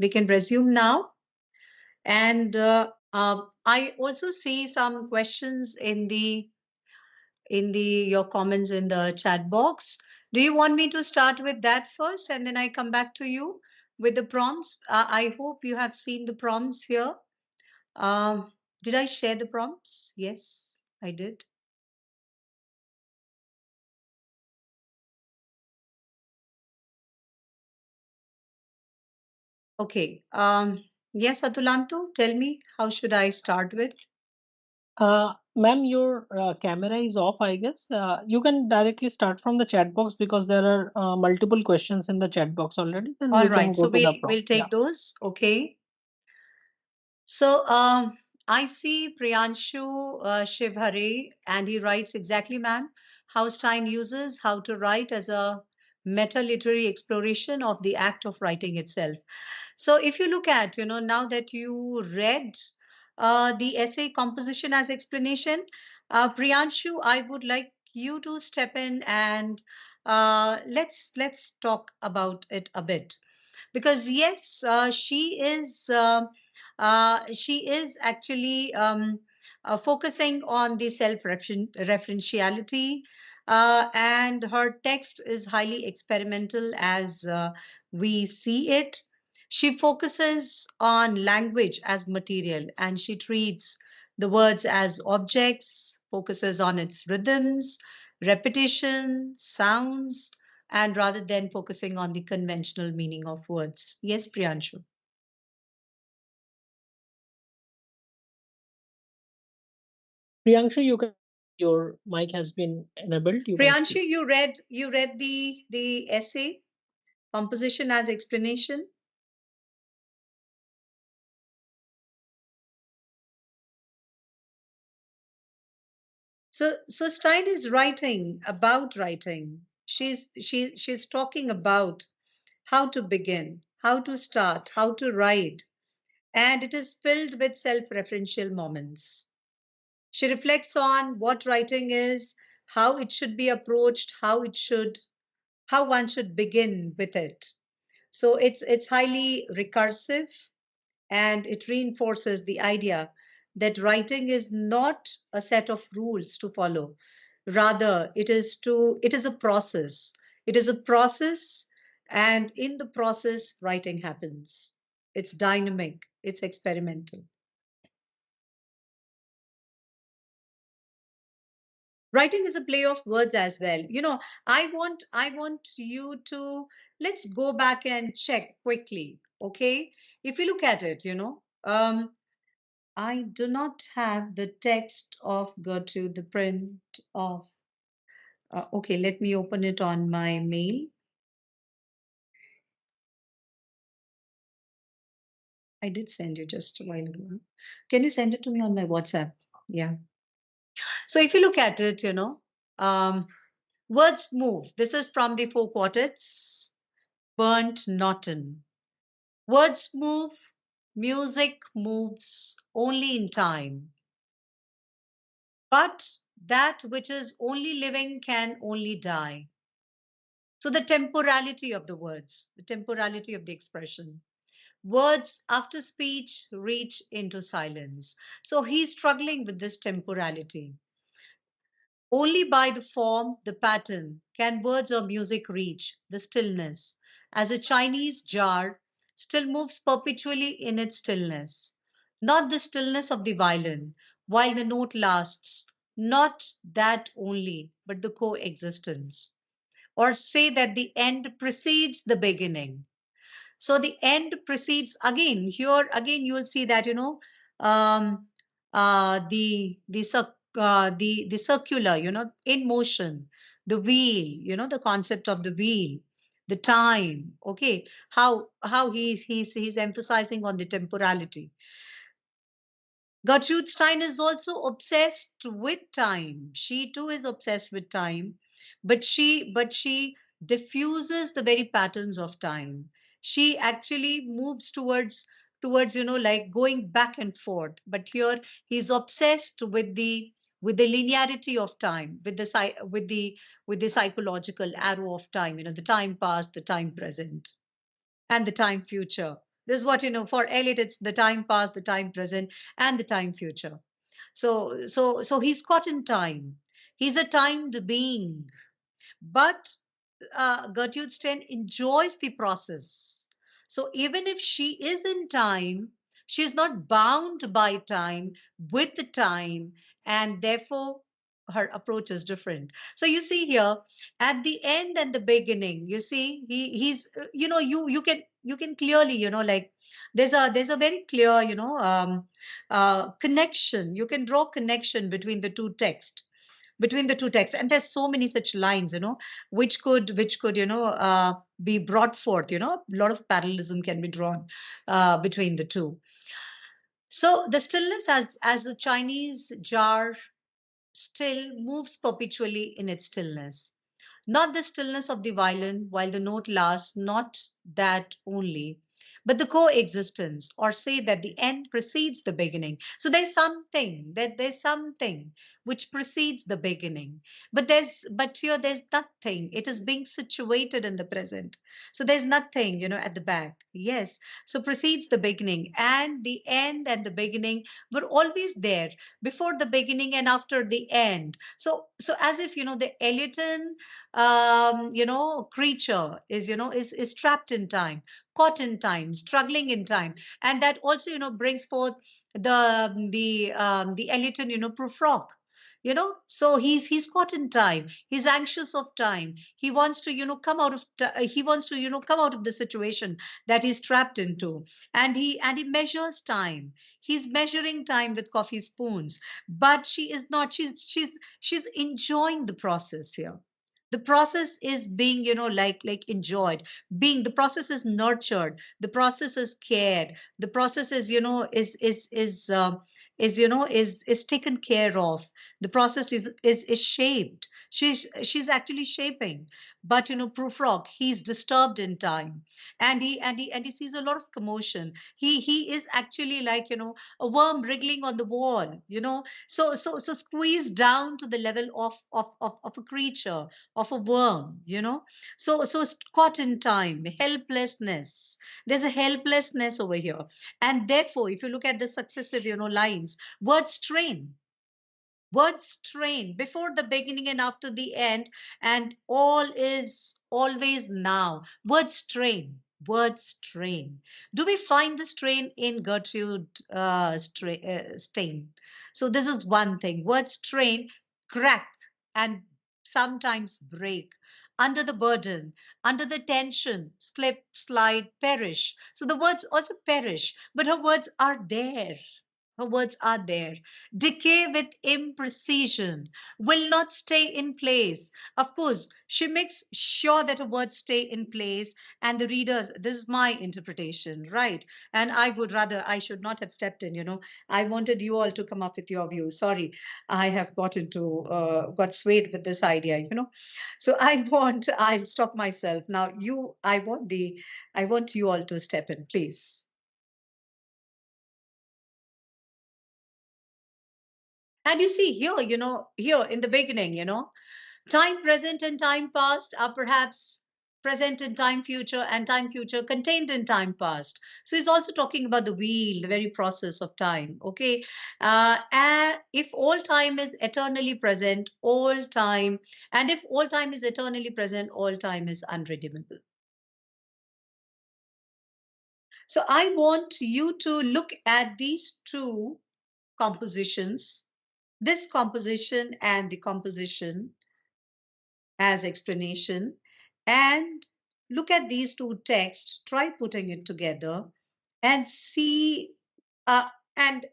We can resume now. And I also see some questions in your comments in the chat box. Do you want me to start with that first, and then I come back to you with the prompts? I hope you have seen the prompts here. Did I share the prompts? Yes, I did. Okay. Yes, Atulanto, tell me, how should I start with? Ma'am, your camera is off, I guess. You can directly start from the chat box because there are multiple questions in the chat box already. Then All you can right, go so to the we'll prompt. take those. Okay. So I see Priyanshu Shivhare, and he writes exactly, ma'am, how Stein uses how to write as a meta-literary exploration of the act of writing itself. So if you look at, now that you read the essay Composition as Explanation, Priyanshu, I would like you to step in and let's talk about it a bit, because yes, she is actually focusing on the self-referentiality, and her text is highly experimental as we see it. She focuses on language as material, and she treats the words as objects, focuses on its rhythms, repetition, sounds, and rather than focusing on the conventional meaning of words. Yes, Priyanshu. Priyanshu, your mic has been enabled. You can Priyanshu, speak. you read the essay Composition as Explanation. So Stein is writing about writing. She's talking about how to begin, how to start, how to write, and it is filled with self-referential moments. She reflects on what writing is, how it should be approached, how one should begin with it. So it's highly recursive, and it reinforces the idea that writing is not a set of rules to follow. Rather, it is a process. It is a process, and in the process, writing happens. It's dynamic, it's experimental. Writing is a play of words as well. I want you to, let's go back and check quickly. Okay, if you look at it, I do not have the text of Gertrude, the print of okay, let me open it on my mail. I did send you just a while ago. Can you send it to me on my WhatsApp? Yeah. So if you look at it, um, words move. This is from the four quartets. Burnt Norton. Words move, music moves only in time. But that which is only living can only die. So the temporality of the words, the temporality of the expression. Words after speech reach into silence. So he's struggling with this temporality. Only by the form, the pattern, can words or music reach the stillness, as a Chinese jar still moves perpetually in its stillness. Not the stillness of the violin, while the note lasts, not that only, but the coexistence. Or say that the end precedes the beginning. So the end precedes again. Here again, you will see that um, the circular, in motion, the wheel, the concept of the wheel, the time. Okay, how he's emphasizing on the temporality. Gertrude Stein is also obsessed with time. She too is obsessed with time, but she diffuses the very patterns of time. She actually moves towards like going back and forth. But here he's obsessed with the linearity of time, with the psychological arrow of time. The time past, the time present, and the time future. This is what, for Elliot, it's the time past, the time present, and the time future. So he's caught in time. He's a timed being. But Gertrude Stein enjoys the process. So even if she is in time, she's not bound by time, with the time, and therefore her approach is different. So you see here, at the end and the beginning, you see he's you can clearly, like, there's a very clear, connection. You can draw connection between the two texts, and there's so many such lines, which could be brought forth. A lot of parallelism can be drawn between the two. So the stillness, as the Chinese jar still moves perpetually in its stillness, not the stillness of the violin while the note lasts, not that only, but the coexistence, or say that the end precedes the beginning. So there's something which precedes the beginning. But here there's nothing. It is being situated in the present. So there's nothing, at the back. Yes. So precedes the beginning, and the end and the beginning were always there, before the beginning and after the end. So as if, the Eliot creature is trapped in time, caught in time, struggling in time. And that also, brings forth the Eliton, prufrock. So he's caught in time. He's anxious of time. He wants to, he wants to, come out of the situation that he's trapped into. And he measures time. He's measuring time with coffee spoons. But she is not. She's enjoying the process here. The process is being, like enjoyed. Being The process is nurtured. The process is cared. The process is, is taken care of. The process is shaped. She's actually shaping. But, Prufrock, he's disturbed in time, and he sees a lot of commotion. He is actually like, a worm wriggling on the wall. So squeezed down to the level of a creature, of a worm. So caught in time, helplessness. There's a helplessness over here. And therefore, if you look at the successive, lines, word strain. Words strain before the beginning and after the end, and all is always now. Word strain. Word strain. Do we find the strain in Gertrude Stein? So this is one thing. Word strain, crack, and sometimes break under the burden, under the tension, slip, slide, perish. So the words also perish, but her words are there. Her words are there. Decay with imprecision, will not stay in place. Of course, she makes sure that her words stay in place, and the readers, this is my interpretation, right? And I should not have stepped in. I wanted you all to come up with your views. Sorry, I have got swayed with this idea. So I'll stop myself. Now, I want you all to step in, please. And you see here, here in the beginning, time present and time past are perhaps present in time future, and time future contained in time past. So he's also talking about the wheel, the very process of time. Okay. And if all time is eternally present, all time, and if all time is eternally present, all time is unredeemable. So I want you to look at these two compositions, this composition and the composition as explanation, and look at these two texts, try putting it together, and see, and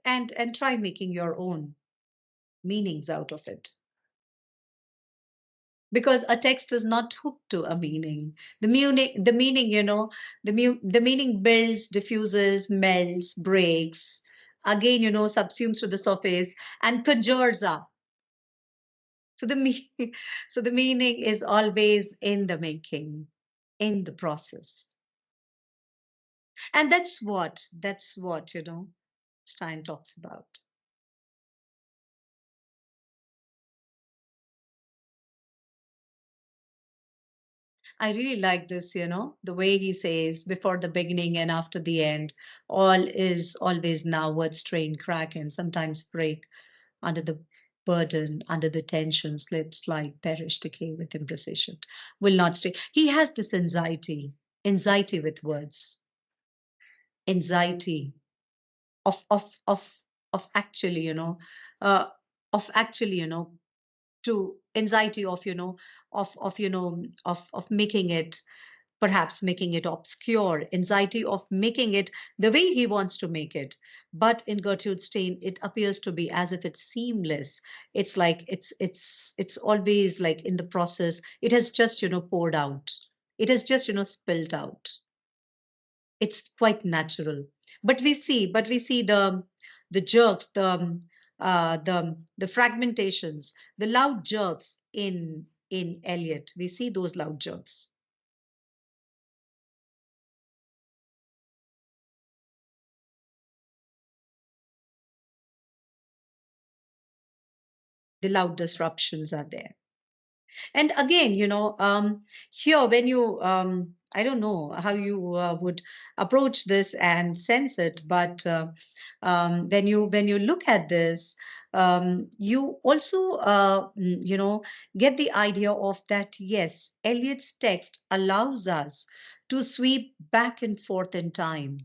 try making your own meanings out of it. Because a text is not hooked to a meaning. The meaning, the meaning builds, diffuses, melts, breaks, again, subsumes to the surface and conjures up. So the meaning, so the meaning is always in the making, in the process. And that's what, Stein talks about. I really like this, the way he says before the beginning and after the end, all is always now, words strain, crack, and sometimes break under the burden, under the tension, slip, slide, perish, decay with imprecision, will not stay. He has this anxiety with words, anxiety of of of of actually, uh, of actually, to anxiety of of making it, perhaps making it obscure, anxiety of making it the way he wants to make it. But in Gertrude Stein, it appears to be as if it's seamless. It's like it's always like in the process, it has just poured out, it has just spilled out. It's quite natural. But we see the jerks, the fragmentations, the loud jerks in Eliot. We see those loud jerks, the loud disruptions are there. And again, here when you I don't know how you would approach this and sense it, but when you look at this, you also get the idea of that. Yes, Eliot's text allows us to sweep back and forth in time.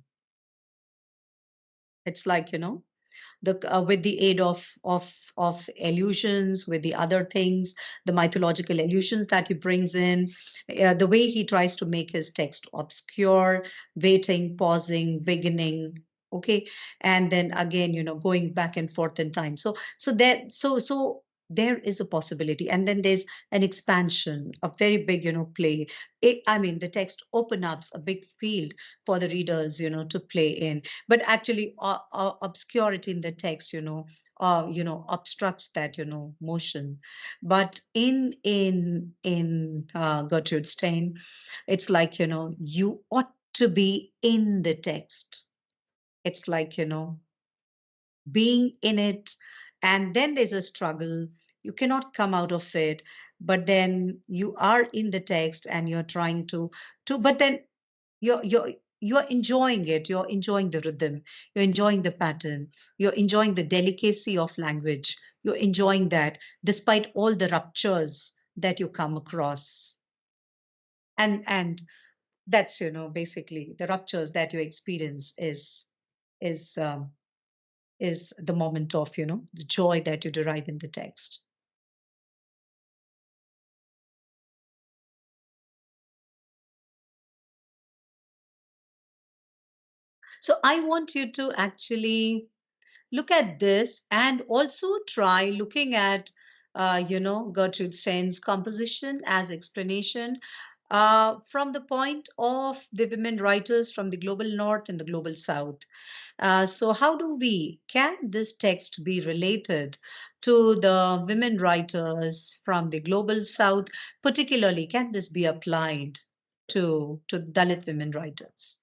It's like, the with the aid of illusions, with the other things, the mythological illusions that he brings in, the way he tries to make his text obscure, waiting, pausing, beginning, okay, and then again, going back and forth in time. So there is a possibility, and then there's an expansion, a very big, play. I mean, the text open up a big field for the readers, to play in, but actually obscurity in the text, obstructs that, motion. But in Gertrude Stein, it's like, you ought to be in the text. It's like, being in it, and then there's a struggle. You cannot come out of it, but then you are in the text and you're trying to but then you're enjoying it, you're enjoying the rhythm, you're enjoying the pattern, you're enjoying the delicacy of language, you're enjoying that despite all the ruptures that you come across. And that's, basically the ruptures that you experience is is the moment of, the joy that you derive in the text. So I want you to actually look at this and also try looking at, Gertrude Stein's composition as explanation from the point of the women writers from the global north and the global south. So how can this text be related to the women writers from the global south? Particularly, can this be applied to Dalit women writers?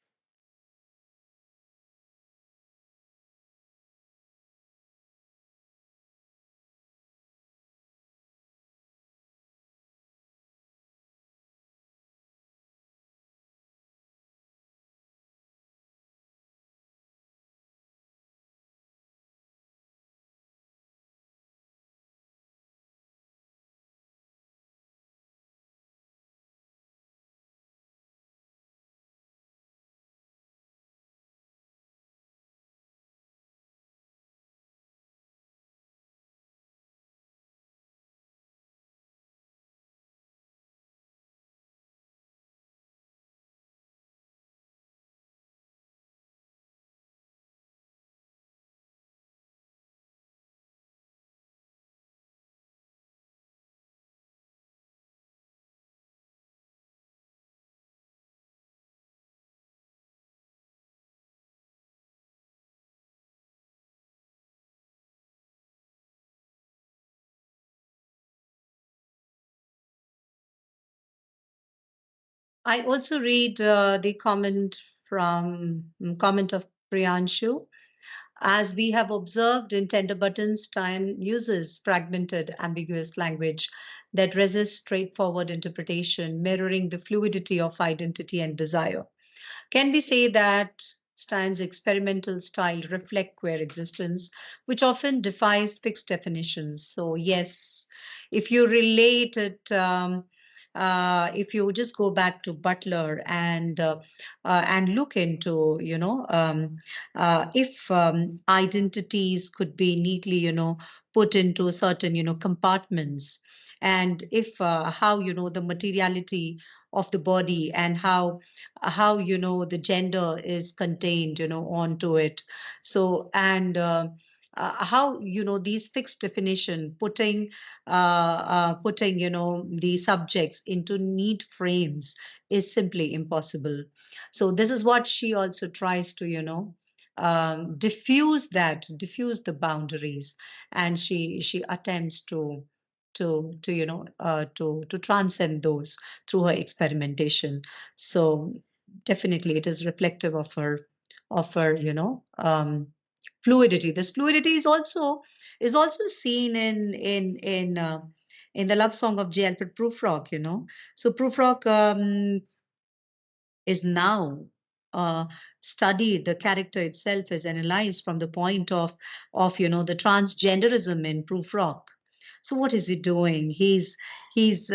I also read the comment of Priyanshu. As we have observed in Tender Buttons, Stein uses fragmented, ambiguous language that resists straightforward interpretation, mirroring the fluidity of identity and desire. Can we say that Stein's experimental style reflect queer existence, which often defies fixed definitions? So yes, if you relate it, if you just go back to Butler and look into, if identities could be neatly, put into certain, compartments, and if how the materiality of the body and how the gender is contained onto it, so and how these fixed definition putting the subjects into neat frames is simply impossible. So this is what she also tries to diffuse the boundaries, and she attempts to to transcend those through her experimentation. So definitely it is reflective of her fluidity. This fluidity is also seen in the love song of J. Alfred Prufrock. So Prufrock is now studied. The character itself is analyzed from the point of the transgenderism in Prufrock. So what is he doing? He's he's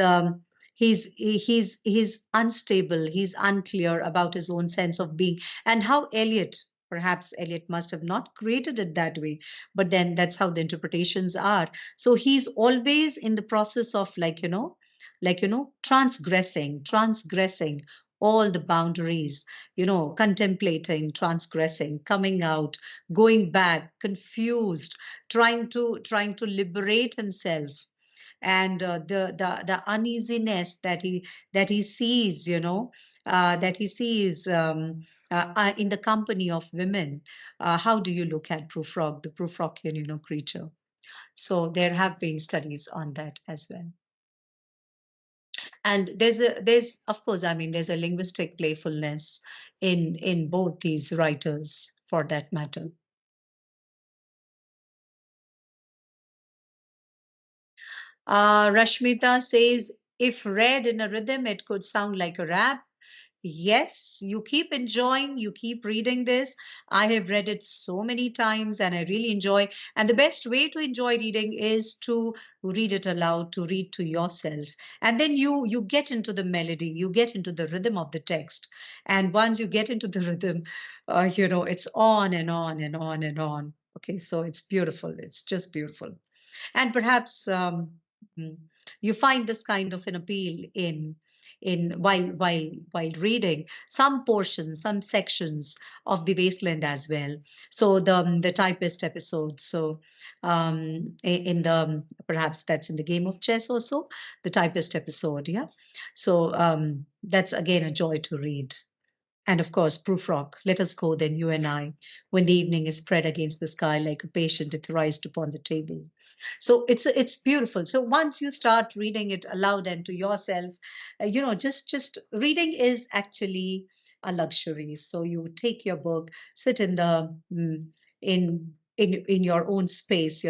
unstable. He's unclear about his own sense of being, and how perhaps Eliot must have not created it that way, but then that's how the interpretations are. So he's always in the process of transgressing all the boundaries, contemplating, transgressing, coming out, going back, confused, trying to liberate himself, and the uneasiness that he sees, in the company of women. How do you look at Prufrock, the Prufrockian, creature? So there have been studies on that as well. And there's of course, I mean, there's a linguistic playfulness in both these writers, for that matter. Rashmita says, if read in a rhythm, it could sound like a rap. Yes, you keep enjoying, you keep reading this. I have read it so many times and I really enjoy. And the best way to enjoy reading is to read it aloud, to read to yourself. And then you get into the melody, you get into the rhythm of the text. And once you get into the rhythm, it's on and on and on and on. Okay, so it's beautiful. It's just beautiful. And perhaps mm, you find this kind of an appeal in while reading some portions, some sections of the Wasteland as well. So the typist episode. So in the perhaps that's in the game of chess also, the typist episode. Yeah. So that's again a joy to read. And of course, Prufrock, let us go then, you and I, when the evening is spread against the sky like a patient thrice upon the table. So it's beautiful. So once you start reading it aloud and to yourself, just reading is actually a luxury. So you take your book, sit in the in your own space,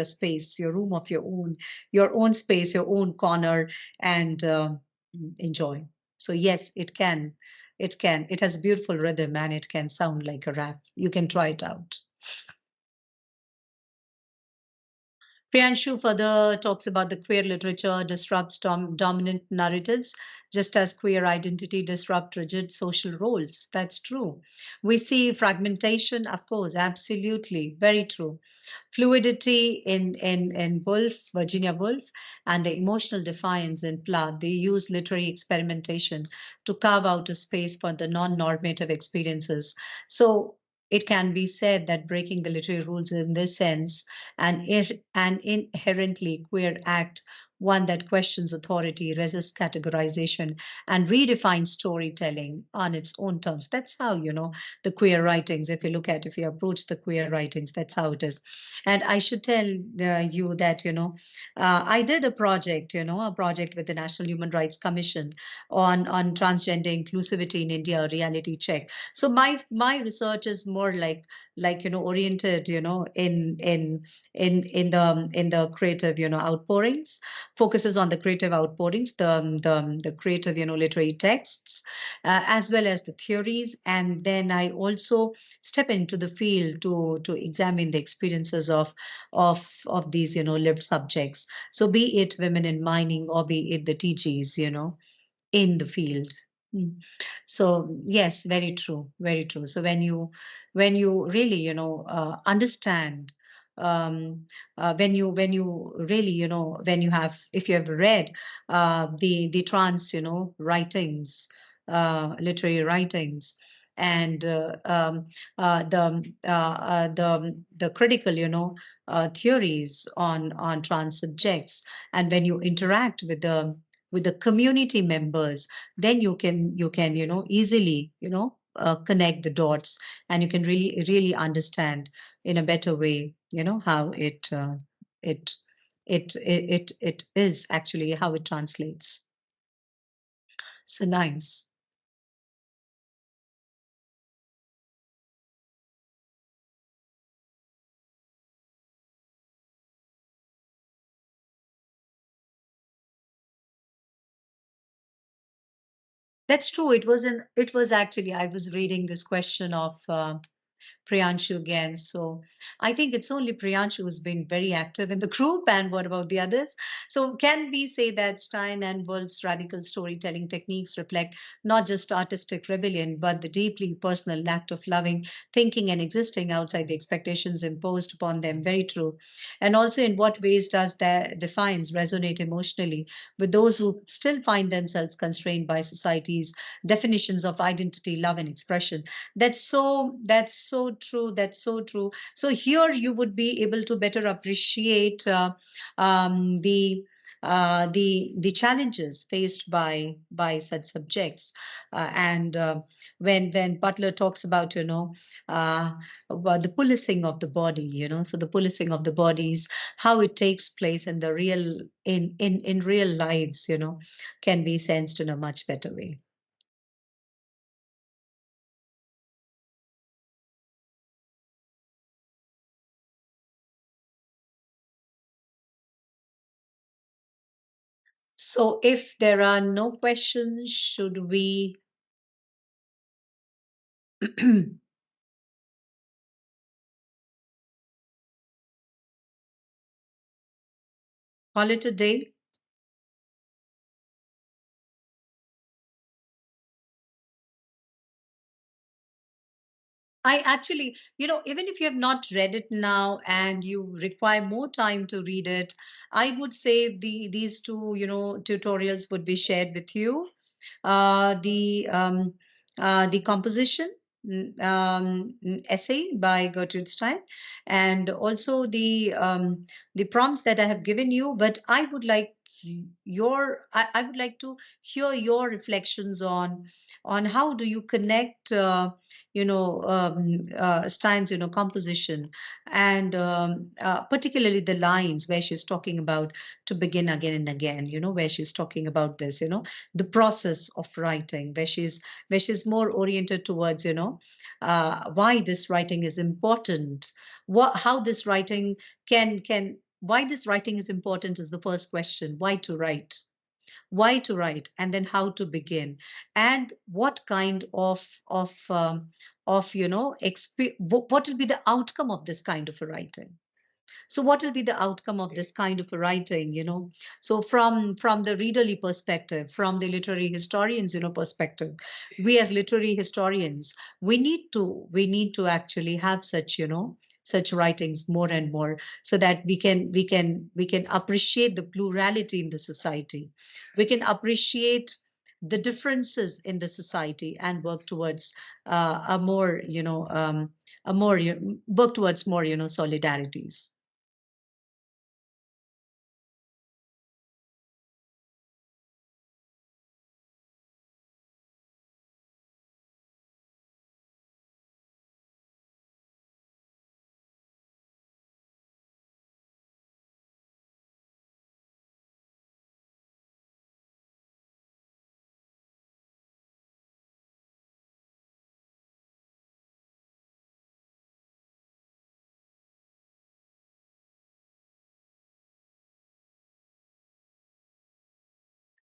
your room of your own space, your own corner, and enjoy. So yes, it can. It can. It has beautiful rhythm and it can sound like a rap. You can try it out. Priyanshu further talks about the queer literature disrupts dominant narratives, just as queer identity disrupts rigid social roles. That's true. We see fragmentation, of course, absolutely, very true. Fluidity in Virginia Woolf, and the emotional defiance in Plath. They use literary experimentation to carve out a space for the non-normative experiences. So it can be said that breaking the literary rules in this sense an inherently queer act one that questions authority, resists categorization, and redefines storytelling on its own terms. That's how, the queer writings, if you approach the queer writings, that's how it is. And I should tell you that, I did a project with the National Human Rights Commission on transgender inclusivity in India, a reality check. So my research is more like oriented in the creative outpourings, focuses on the creative outpourings, the creative literary texts, as well as the theories. And then I also step into the field to examine the experiences of these lived subjects. So be it women in mining or be it the TGs in the field. Mm. So yes, very true, very true. So when you really understand, when you really when you have if you have read the trans writings, literary writings, and the critical theories on trans subjects, and when you interact with the community members, then you can easily connect the dots, and you can really understand in a better way how it it is actually how it translates. So nice. That's true. It was actually, I was reading this question of Priyanshu again. So I think it's only Priyanshu who's been very active in the group. And what about the others? So can we say that Stein and Wolf's radical storytelling techniques reflect not just artistic rebellion, but the deeply personal act of loving, thinking, and existing outside the expectations imposed upon them? Very true. And also, in what ways does that defines resonate emotionally with those who still find themselves constrained by society's definitions of identity, love, and expression? That's so true. That's so true. So here you would be able to better appreciate the challenges faced by such subjects. And when Butler talks about about the policing of the body, so the policing of the bodies, how it takes place in the real in real lives, can be sensed in a much better way. So if there are no questions, should we call it a day? I actually, even if you have not read it now and you require more time to read it, I would say these two, tutorials would be shared with you. The composition essay by Gertrude Stein, and also the prompts that I have given you. But I would like I would like to hear your reflections on how do you connect Stein's composition, and particularly the lines where she's talking about to begin again and again, where she's talking about this, the process of writing, where she's more oriented towards why this writing is important, how this writing can why this writing is important is the first question. Why to write, and then how to begin, and what kind of what will be the outcome of this kind of a writing. So what will be the outcome of this kind of a writing, so from the readerly perspective, from the literary historians perspective, we as literary historians, we need to actually have such writings more and more, so that we can appreciate the plurality in the society, we can appreciate the differences in the society, and work towards a more a more work towards more solidarities.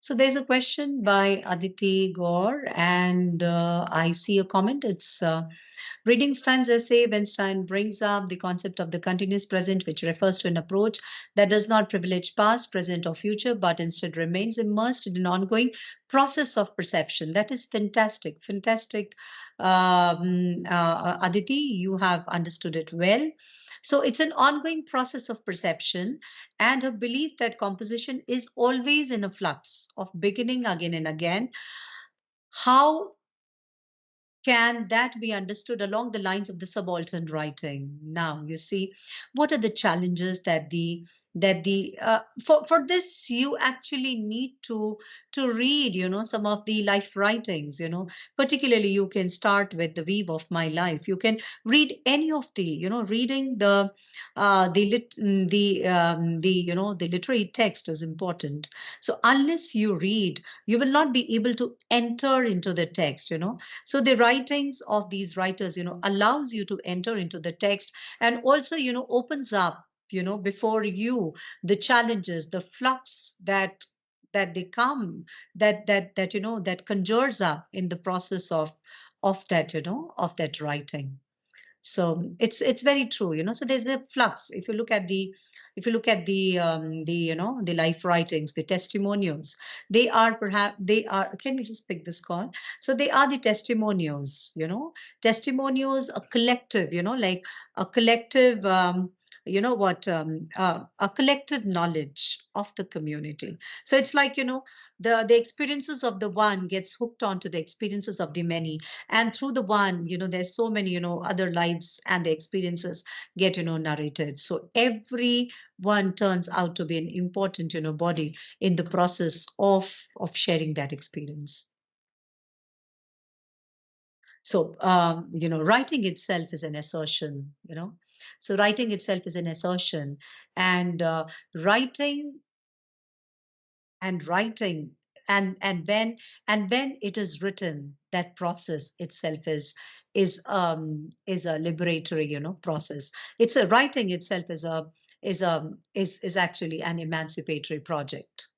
So there's a question by Aditi Gaur, and I see a comment. It's reading Stein's essay, when Stein brings up the concept of the continuous present, which refers to an approach that does not privilege past, present, or future, but instead remains immersed in an ongoing process of perception. That is fantastic, fantastic. Aditi, you have understood it well. So it's an ongoing process of perception and a belief that composition is always in a flux of beginning again and again. How can that be understood along the lines of the subaltern writing? Now you see, what are the challenges that the for this you actually need to read, some of the life writings, particularly you can start with the weave of my life. You can read any of the, reading the literary text is important. So unless you read, you will not be able to enter into the text. So the writings of these writers, allows you to enter into the text, and also, opens up, before you, the challenges, the flux that they come, that conjures up in the process of that, of that writing. So it's very true. So there's a flux. If you look at the the life writings, the testimonials, they are, can we just pick this call? So they are the testimonials. Testimonials, a collective, like a collective, a collective knowledge of the community. So it's like, the experiences of the one gets hooked onto the experiences of the many, and through the one, there's so many, other lives, and the experiences get, narrated. So every one turns out to be an important, body in the process of sharing that experience. So writing itself is an assertion. So writing itself is an assertion, and writing writing, and when it is written, that process itself is a liberatory, process. It's a writing itself is actually an emancipatory project.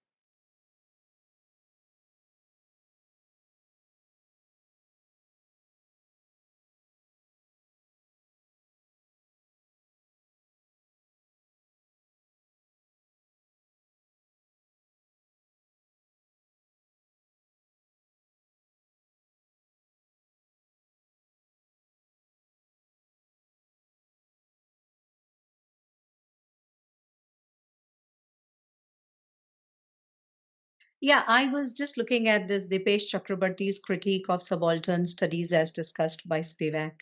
Yeah, I was just looking at this Dipesh Chakrabarty's critique of subaltern studies as discussed by Spivak.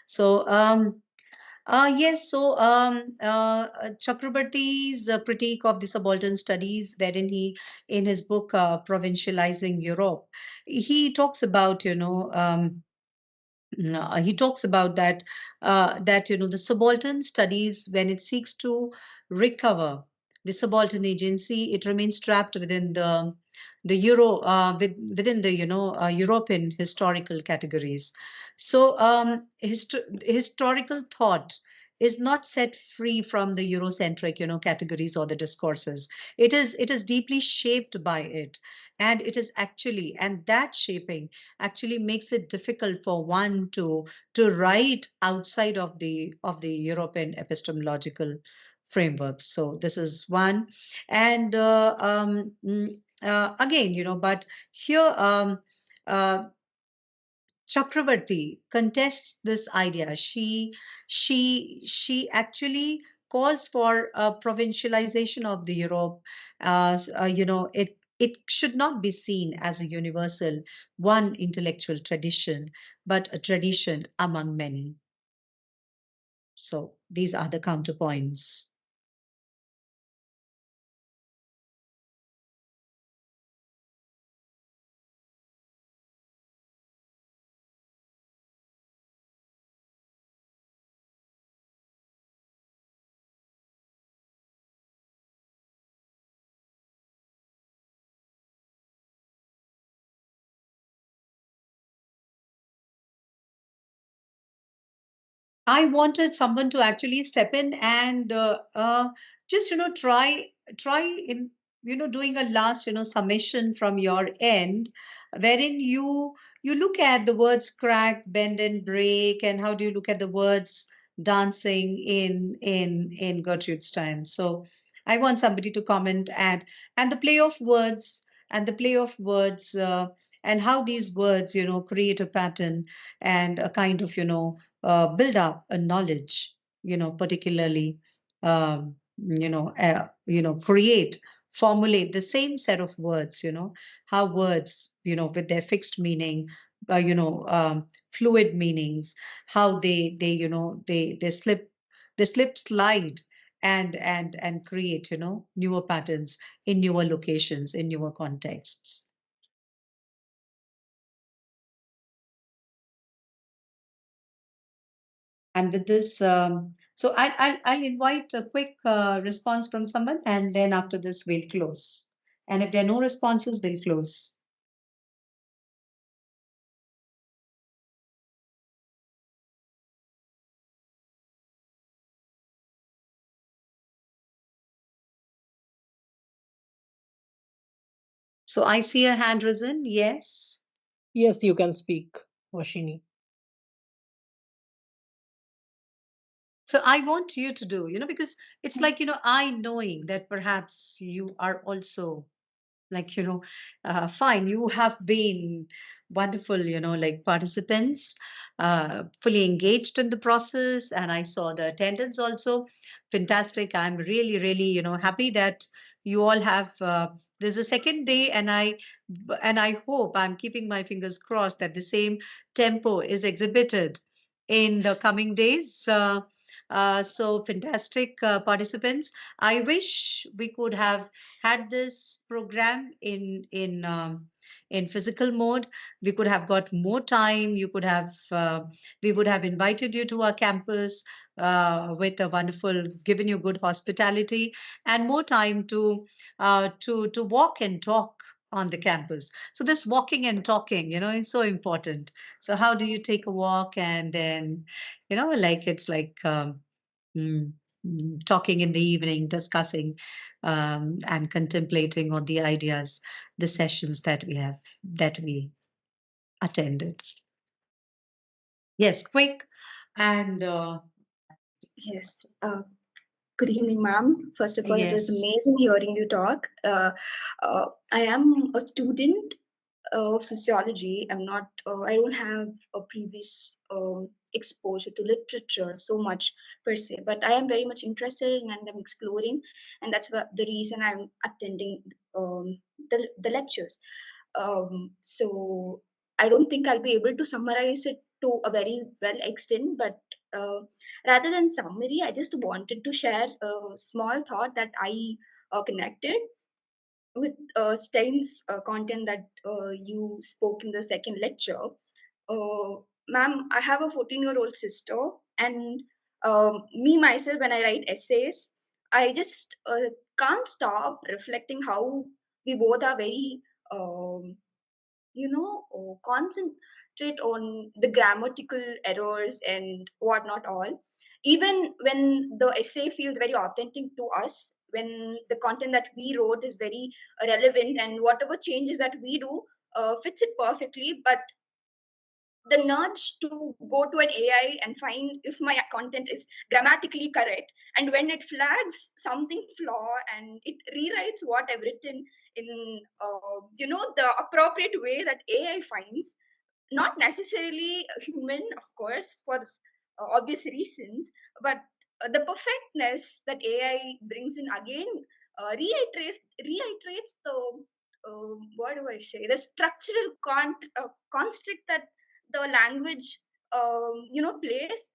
So yes, so Chakrabarty's critique of the subaltern studies, wherein he, in his book Provincializing Europe, he talks about, he talks about that the subaltern studies, when it seeks to recover the subaltern agency, it remains trapped within within the European historical categories. So historical thought is not set free from the Eurocentric categories or the discourses. It is deeply shaped by it, and it is actually, and that shaping actually makes it difficult for one to write outside of the European epistemological frameworks. So this is one, and again, but here Chakravarti contests this idea. She actually calls for a provincialization of the Europe. It should not be seen as a universal one intellectual tradition, but a tradition among many. So these are the counterpoints. I wanted someone to actually step in and just try in doing a last, summation from your end, wherein you look at the words crack, bend, and break, and how do you look at the words dancing in Gertrude's time. So I want somebody to comment and the play of words and the play of words and how these words, create a pattern and a kind of, build up a knowledge, particularly, create formulate the same set of words, how words, with their fixed meaning, fluid meanings, how they they slip slide and create, newer patterns in newer locations, in newer contexts. And with this, so I'll invite a quick response from someone, and then after this, we'll close. And if there are no responses, we'll close. So I see a hand risen. Yes. Yes, you can speak, Vashini. So I want you to do, because it's like, I knowing that perhaps you are also like, fine, you have been wonderful, like participants, fully engaged in the process. And I saw the attendance also. Fantastic. I'm really, really, happy that you all have, there's a second day, and I hope, I'm keeping my fingers crossed that the same tempo is exhibited in the coming days. So fantastic participants. I wish we could have had this program in physical mode. We could have got more time. We would have invited you to our campus with a wonderful, given you good hospitality and more time to walk and talk on the campus. So this walking and talking, is so important. So how do you take a walk and then, like it's like mm, talking in the evening, discussing and contemplating on the ideas, the sessions that we attended. Yes, quick and Yes. Good evening, ma'am. First of all, it was yes. amazing hearing you talk. I am a student of sociology. I don't have a previous exposure to literature so much per se, but I am very much interested and I'm exploring, and that's the reason I'm attending the lectures. So I don't think I'll be able to summarize it to a very well extent, but uh, rather than summary, I just wanted to share a small thought that I connected with Stein's content that you spoke in the second lecture. Ma'am, I have a 14-year-old sister, and me myself, when I write essays, I just can't stop reflecting how we both are very concentrate on the grammatical errors and whatnot all. Even when the essay feels very authentic to us, when the content that we wrote is very relevant and whatever changes that we do fits it perfectly, but the nudge to go to an AI and find if my content is grammatically correct, and when it flags something flaw and it rewrites what I've written in the appropriate way that AI finds, not necessarily human, of course, for obvious reasons, but the perfectness that AI brings in again reiterates the what do I say, the structural construct that the language plays,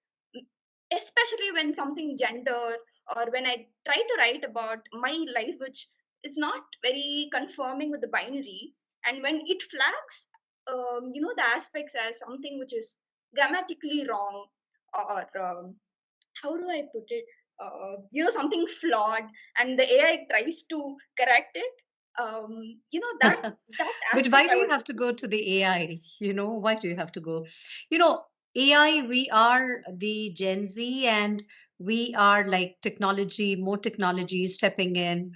especially when something gender, or when I try to write about my life, which is not very conforming with the binary, and when it flags the aspects as something which is grammatically wrong, or how do I put it, something's flawed, and the AI tries to correct it. That But why aspect do I you was have to go to the AI? Why do you have to go? You know, AI, we are the Gen Z, and we are like technology, more technology stepping in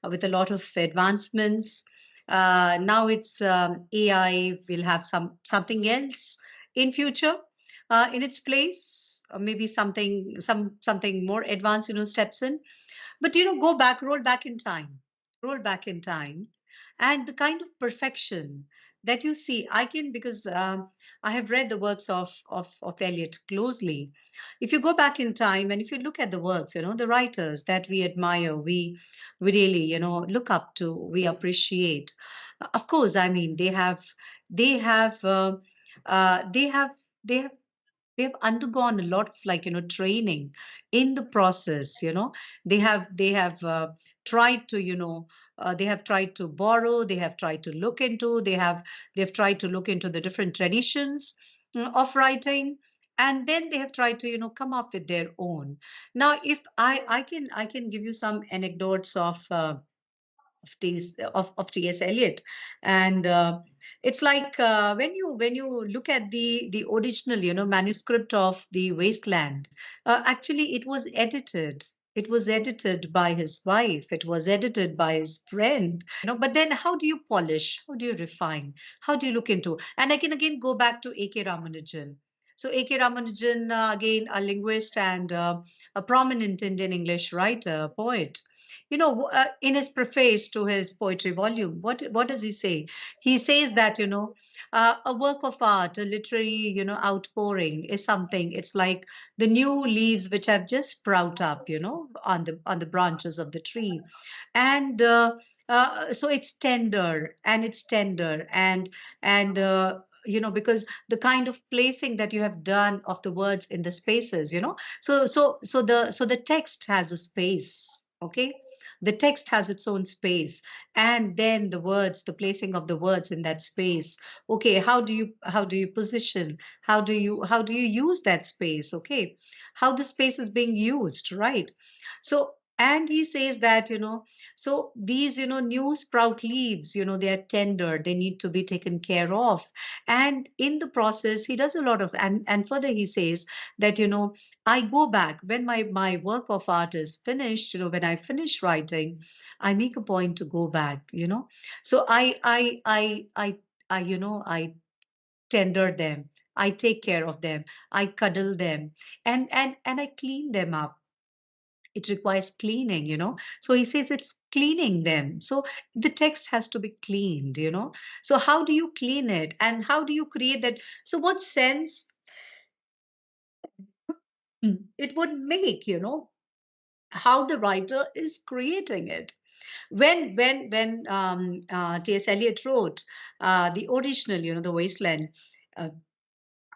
with a lot of advancements. Now it's AI will have something else in future in its place, or maybe something more advanced, steps in. But roll back in time, roll back in time, and the kind of perfection that you see, I can, because I have read the works of Eliot closely. If you go back in time and if you look at the works, the writers that we admire, we really, look up to, we appreciate. Of course, I mean, they have, they have, they have they've undergone a lot of, like, training in the process. They have tried to, they have tried to borrow, they have tried to look into, they've tried to look into the different traditions of writing, and then they have tried to, come up with their own. Now, if I can give you some anecdotes of T.S. Eliot, and it's like when you look at the original, manuscript of the Wasteland. Actually, it was edited. It was edited by his wife. It was edited by his friend. But then, how do you polish? How do you refine? How do you look into? And I can again go back to A.K. Ramanujan. So A.K. Ramanujan, again, a linguist and a prominent Indian English writer, poet. In his preface to his poetry volume, what does he say? He says that, a work of art, a literary, outpouring is something. It's like the new leaves which have just sprout up, on the branches of the tree, and so it's tender, and it's tender, and because the kind of placing that you have done of the words in the spaces, so the text has a space. Okay, the text has its own space, and then the words, the placing of the words in that space. Okay, how do you position, how do you use that space? Okay, how the space is being used, right? So, and he says that, so these, new sprout leaves, they are tender, they need to be taken care of. And in the process, he does a lot of, and further he says that, I go back when my work of art is finished. When I finish writing, I make a point to go back. So I tender them. I take care of them. I cuddle them, and I clean them up. It requires cleaning. So he says it's cleaning them. So the text has to be cleaned. So how do you clean it, and how do you create that? So what sense it would make, how the writer is creating it. When T.S. Eliot wrote the original, the Wasteland, uh,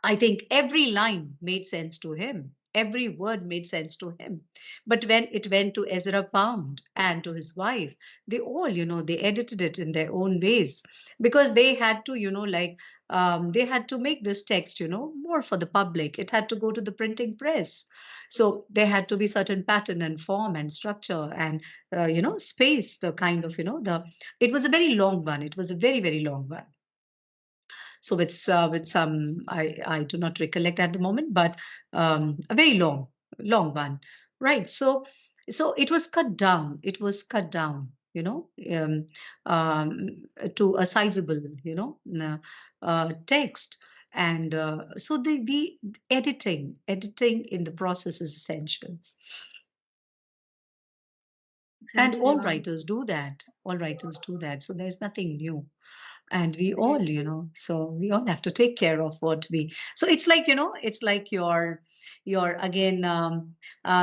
I think every line made sense to him. Every word made sense to him. But when it went to Ezra Pound and to his wife, they all, they edited it in their own ways, because they had to, they had to make this text, more for the public. It had to go to the printing press. So there had to be certain pattern and form and structure and, space, the kind of, it was a very long one. It was a very, very long one. So with some, I do not recollect at the moment, but a very long one, right? So it was cut down. It was cut down, um, to a sizable, text. And so the editing in the process is essential. And Exactly, all ma'am. writers do that. All writers do that. So there's nothing new. And we all, Yes. so we all have to take care of what we. So it's like, it's like your again,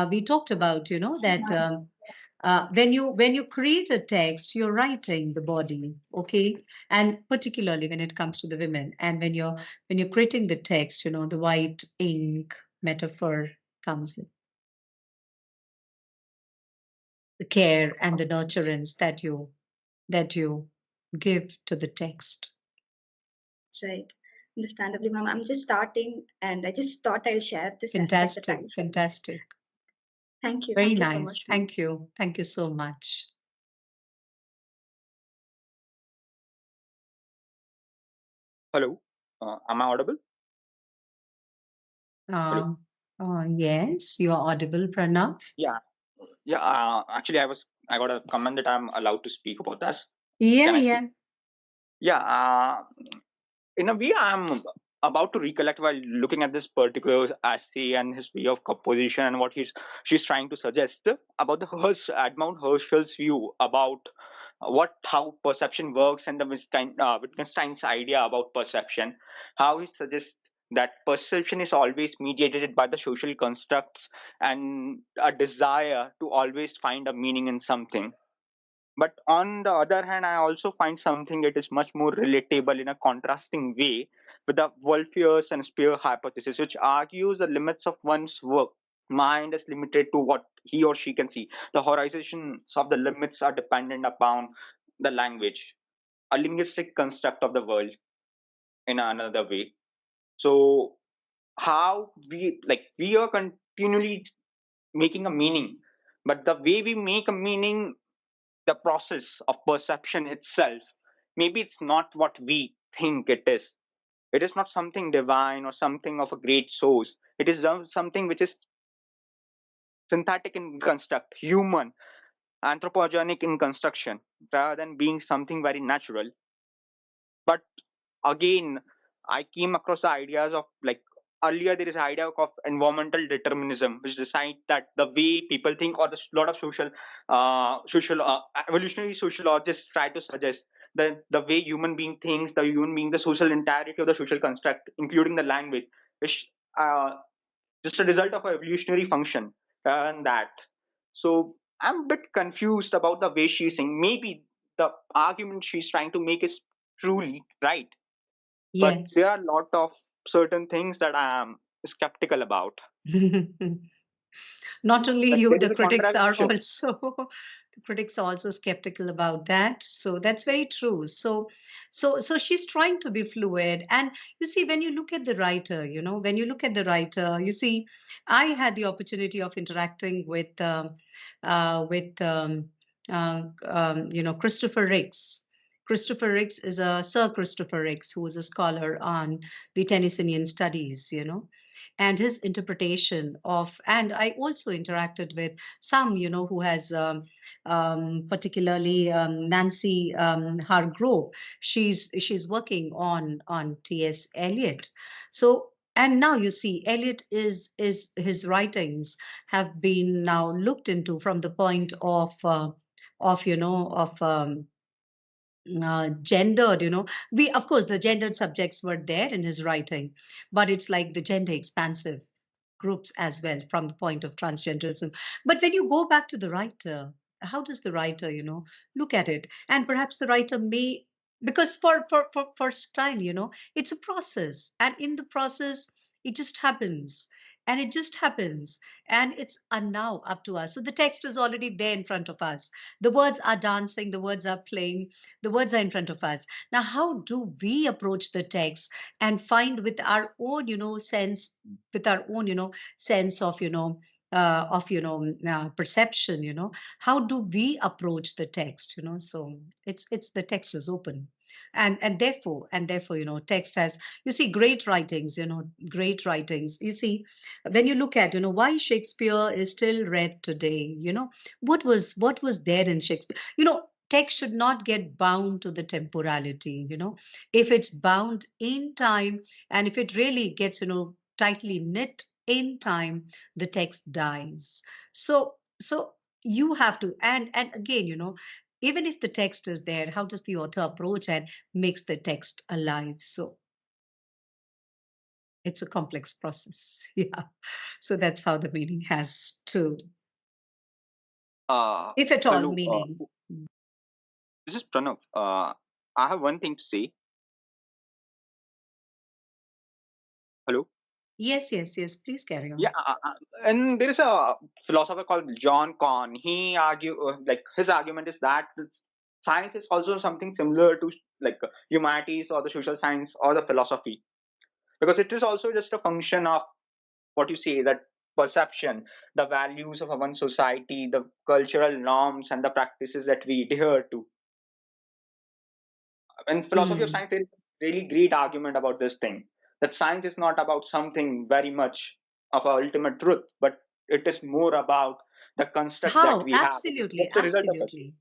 we talked about, that when you create a text, you're writing the body. Okay, and particularly when it comes to the women, and when you're creating the text, the white ink metaphor comes in, the care and the nurturance that you give to the text. Right. Understandably, ma'am. I'm just starting, and I just thought I'll share this as like the Fantastic, time frame. fantastic. Thank you. Very Thank you so nice. much, ma'am. Thank you. Thank you so much. Hello, am I audible? Hello. Yes, you're audible, Pranav. Yeah. Yeah. Actually, I got a comment that I'm allowed to speak about this. Yeah, Can I speak? yeah. Yeah. In a way, I'm about to recollect while looking at this particular essay and his way of composition and what she's trying to suggest about the Edmund Husserl's view about how perception works and the Wittgenstein's idea about perception, how he suggests that perception is always mediated by the social constructs and a desire to always find a meaning in something. But on the other hand, I also find something that is much more relatable in a contrasting way with the Wolfius and Speer hypothesis, which argues the limits of one's work. Mind is limited to what he or she can see. The horizons of the limits are dependent upon the language, a linguistic construct of the world in another way. So how we are continually making a meaning, but the way we make a meaning, the process of perception itself, maybe it's not what we think it is. It is not something divine or something of a great source. It is something which is synthetic in construct, human, anthropogenic in construction, rather than being something very natural. But again, I came across the ideas of earlier there is idea of environmental determinism, which decides that the way people think, or the lot of social evolutionary sociologists try to suggest that the way human being thinks, the human being, the social entirety of the social construct, including the language, is uh, just a result of a evolutionary function and that. So I'm a bit confused about the way she's saying. Maybe the argument she's trying to make is truly right, but there Yes. are a lot of certain things that I am skeptical about. Not only Like you, there the is a critics are contradiction. also the critics are also skeptical about that. So that's very true. So she's trying to be fluid. And you see, when you look at the writer, when you look at the writer, you see, I had the opportunity of interacting with Christopher Ricks. Christopher Ricks is a Sir Christopher Ricks, who is a scholar on the Tennysonian studies, and his interpretation of, and I also interacted with some who has particularly Nancy Hargrove. She's working on T.S. Eliot. So, and now you see Eliot is his writings have been now looked into from the point of gendered. We, of course, the gendered subjects were there in his writing, but it's like the gender expansive groups as well from the point of transgenderism. But when you go back to the writer, how does the writer, look at it? And perhaps the writer may, because for style, it's a process, and in the process, it just happens. And it just happens. And it's now up to us. So the text is already there in front of us. The words are dancing, the words are playing, the words are in front of us. Now, how do we approach the text and find with our own, sense, with our own, sense of perception, how do we approach the text, so it's the text is open, and therefore text has, you see, great writings, great writings, you see, when you look at, why Shakespeare is still read today, what was there in Shakespeare, text should not get bound to the temporality, if it's bound in time, and if it really gets, tightly knit in time, the text dies. So you have to, and again, even if the text is there, how does the author approach and makes the text alive? So it's a complex process. Yeah. So that's how the meaning has to, Uh, if at all, Hello, meaning. this is Pranav. I have one thing to say. Hello. Yes, yes, yes. Please carry Yeah, on. and there is a philosopher called John Kahn. He his argument is that science is also something similar to humanities or the social science or the philosophy, because it is also just a function of what you say, that perception, the values of one society, the cultural norms and the practices that we adhere to. In philosophy of Mm, science, there is a really great argument about this thing, that science is not about something very much of our ultimate truth, but it is more about the construct that How? we have. Absolutely, It's the result of it. absolutely.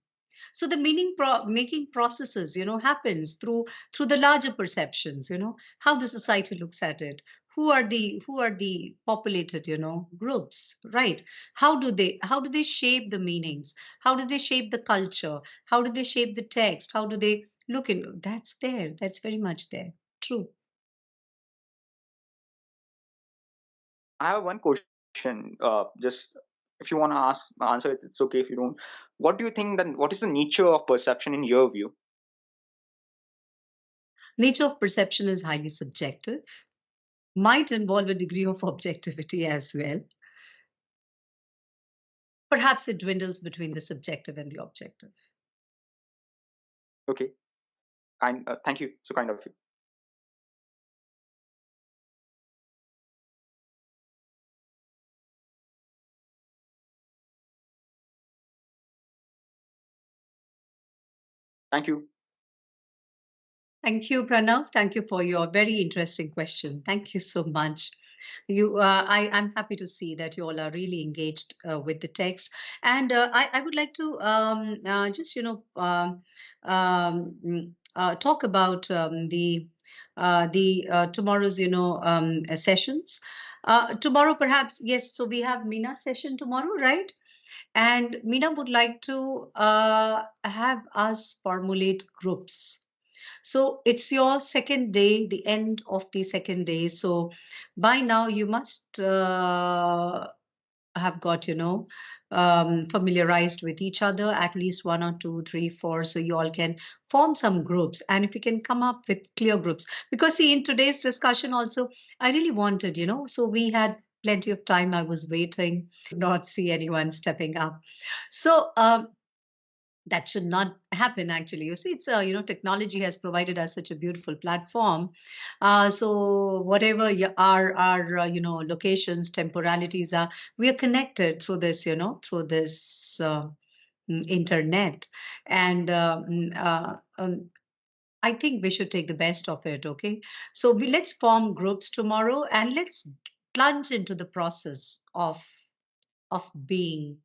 So the meaning making processes, happens through the larger perceptions, how the society looks at it. Who are the populated, groups, right? How do they shape the meanings? How do they shape the culture? How do they shape the text? How do they look in? That's there. That's very much there. True. I have one question. Just if you want to answer it, it's okay. If you don't, what do you think? Then, what is the nature of perception in your view? Nature of perception is highly subjective, might involve a degree of objectivity as well. Perhaps it dwindles between the subjective and the objective. Okay, thank you. So kind of you. Thank you. Thank you, Pranav. Thank you for your very interesting question. Thank you so much. I'm happy to see that you all are really engaged with the text, and I would like to just talk about the tomorrow's sessions. Tomorrow, perhaps, yes. So we have Mina's session tomorrow, right? And Mina would like to have us formulate groups. So it's your second day, the end of the second day. So by now you must have got, familiarized with each other, at least one or two, three, four. So you all can form some groups. And if you can come up with clear groups, because see, in today's discussion also, I really wanted, so we had plenty of time. I was waiting, not see anyone stepping up. So that should not happen, actually. You see, it's technology has provided us such a beautiful platform. So whatever our locations, temporalities are, we are connected through this, through this internet. And I think we should take the best of it. Okay, so let's form groups tomorrow, and let's plunge into the process of being,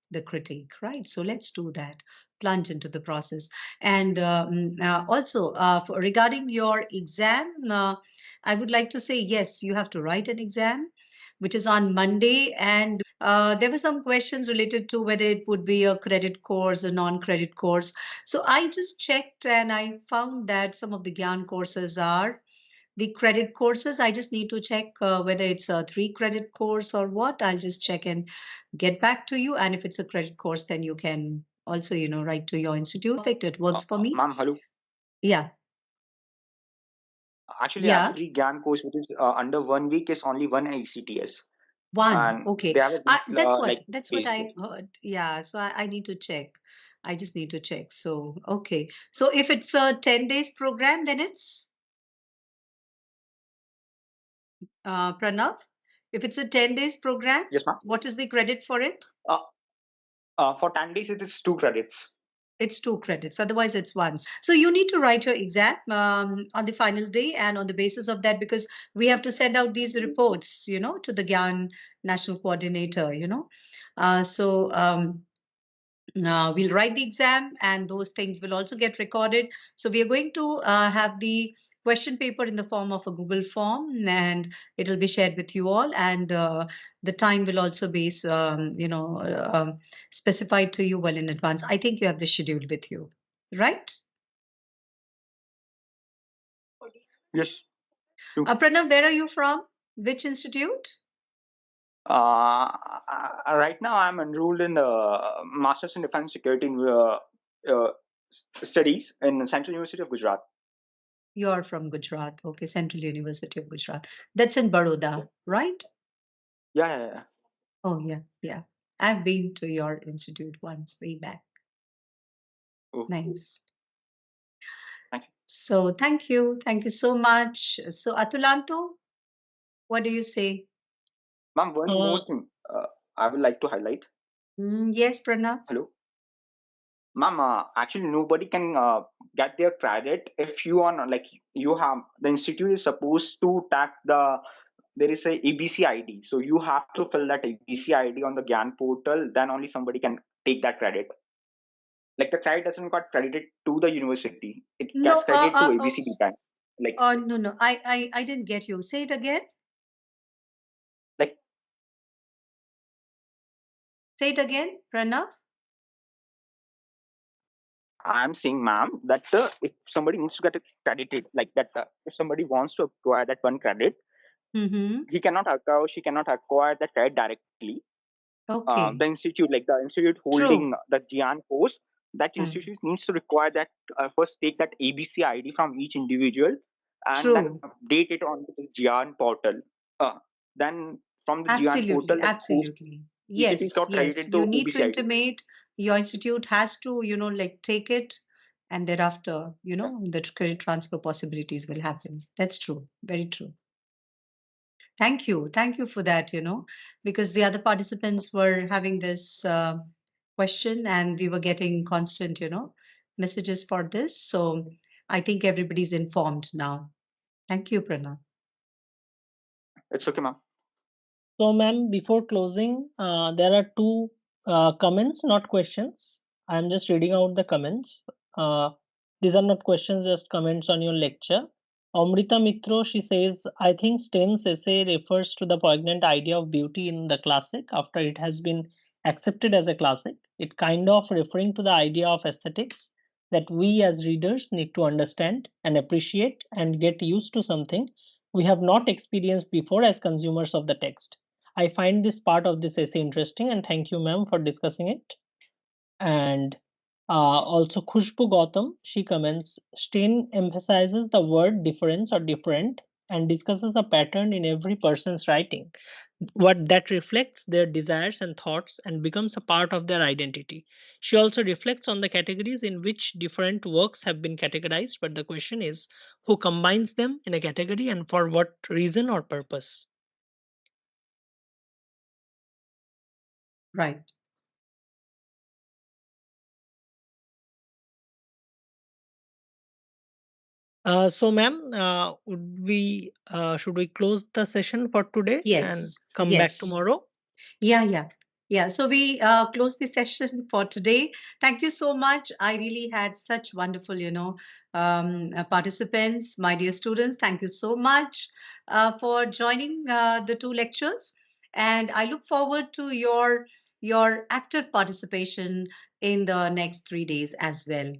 the critique, right? So let's do that, plunge into the process. And also, regarding your exam, I would like to say, yes, you have to write an exam, which is on Monday. And there were some questions related to whether it would be a credit course, a non-credit course. So I just checked and I found that some of the Gyan courses are the credit courses. I just need to check whether it's a 3 credit course or what. I'll just check and get back to you. And if it's a credit course, then you can also, write to your institute. Perfect. It works for me. Ma'am, hello. Yeah. Actually, Yeah. every GAN course which is under 1 week is only one ICTS. One. And Okay. they have a That's what like I heard. Yeah. So I need to check. I just need to check. So, okay. So if it's a 10 days program, then it's Pranav. If it's a 10 days program, yes, ma'am. what is the credit for it? For 10 days, it is 2 credits. It's 2 credits. Otherwise, it's one. So you need to write your exam on the final day, and on the basis of that, because we have to send out these reports, to the Gyan National Coordinator, So we'll write the exam, and those things will also get recorded. So we are going to have the question paper in the form of a Google form, and it'll be shared with you all. And the time will also be, specified to you well in advance. I think you have the schedule with you, right? Yes. Pranav, where are you from? Which institute? Right now, I'm enrolled in the Masters in Defense Security Studies in Central University of Gujarat. You're from Gujarat. Okay, Central University of Gujarat. That's in Baroda, right? Yeah. Oh, yeah. I've been to your institute once, way back. Oh, Nice. thank you. So thank you. Thank you so much. So Atulanto, what do you say? Ma'am, one more thing I would like to highlight. Yes, Pranav. Hello. Ma'am, actually nobody can get their credit if you are like you have the institute is supposed to tag there is a ABC ID, so you have to fill that ABC ID on the GAN portal. Then only somebody can take that credit. Like the credit doesn't got credited to the university; it No, gets credited to ABCD time. Like no, I didn't get you. Say it again. like Say it again, Pranav. I'm saying, ma'am, that if somebody needs to get it credited, like that, if somebody wants to acquire that one credit, Mm-hmm. he cannot acquire, she cannot acquire the credit directly. Okay. The institute, like the institute True. holding the GIAN post, that Mm. institute needs to require that first take that ABC ID from each individual and then True. update it on the GIAN portal. Then from the GIAN Absolutely. portal, the post Absolutely. ECT is Yes. got Yes. credited You to need to ABC ID. intimate. Your institute has to, like take it, and thereafter, Yeah. the credit transfer possibilities will happen. That's true. Very true. Thank you. Thank you for that, because the other participants were having this question and we were getting constant, messages for this. So I think everybody's informed now. Thank you, Pranav. It's okay, ma'am. So, ma'am, before closing, there are two comments, not questions. I'm just reading out the comments. Uh, these are not questions, just comments on your lecture. Amrita Mitro, she says, I think Sten's essay refers to the poignant idea of beauty in the classic after it has been accepted as a classic. It kind of referring to the idea of aesthetics that we as readers need to understand and appreciate and get used to something we have not experienced before as consumers of the text. I find this part of this essay interesting and thank you, ma'am, for discussing it. And also, Khushbu Gautam, she comments Stein emphasizes the word difference or different and discusses a pattern in every person's writing, what that reflects their desires and thoughts and becomes a part of their identity. She also reflects on the categories in which different works have been categorized, but the question is who combines them in a category and for what reason or purpose. Right. So, ma'am, would we should we close the session for today and Yes. come back Yes. tomorrow? Yeah, yeah. Yeah, so we close the session for today. Thank you so much. I really had such wonderful, participants, my dear students. Thank you so much for joining the two lectures, and I look forward to your active participation in the next 3 days as well.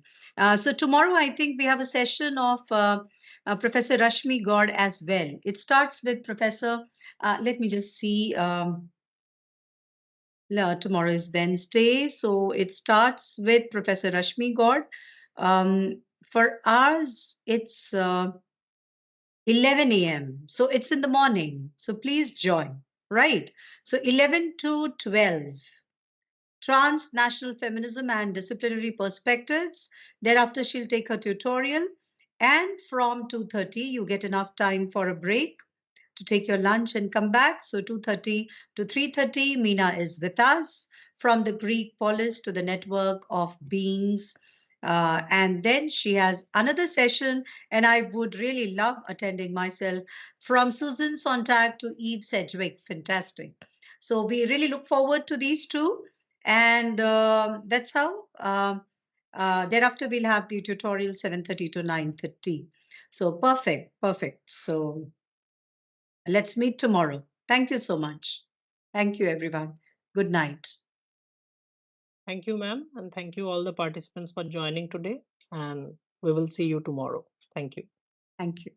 So tomorrow, I think we have a session of Professor Rashmi Gaud as well. It starts with Professor. Let me just see. Tomorrow is Wednesday, so it starts with Professor Rashmi Gaud. For ours, it's 11 a.m., so it's in the morning. So please join, right? So 11 to 12, transnational feminism and disciplinary perspectives. Thereafter, she'll take her tutorial. And from 2:30, you get enough time for a break to take your lunch and come back. So 2:30 to 3:30, Meena is with us from the Greek polis to the network of beings. And then she has another session, and I would really love attending myself from Susan Sontag to Eve Sedgwick. Fantastic. So we really look forward to these two. And that's how. Thereafter, we'll have the tutorial 7:30 to 9:30. So perfect, perfect. So let's meet tomorrow. Thank you so much. Thank you, everyone. Good night. Thank you, ma'am, and thank you all the participants for joining today. And we will see you tomorrow. Thank you. Thank you.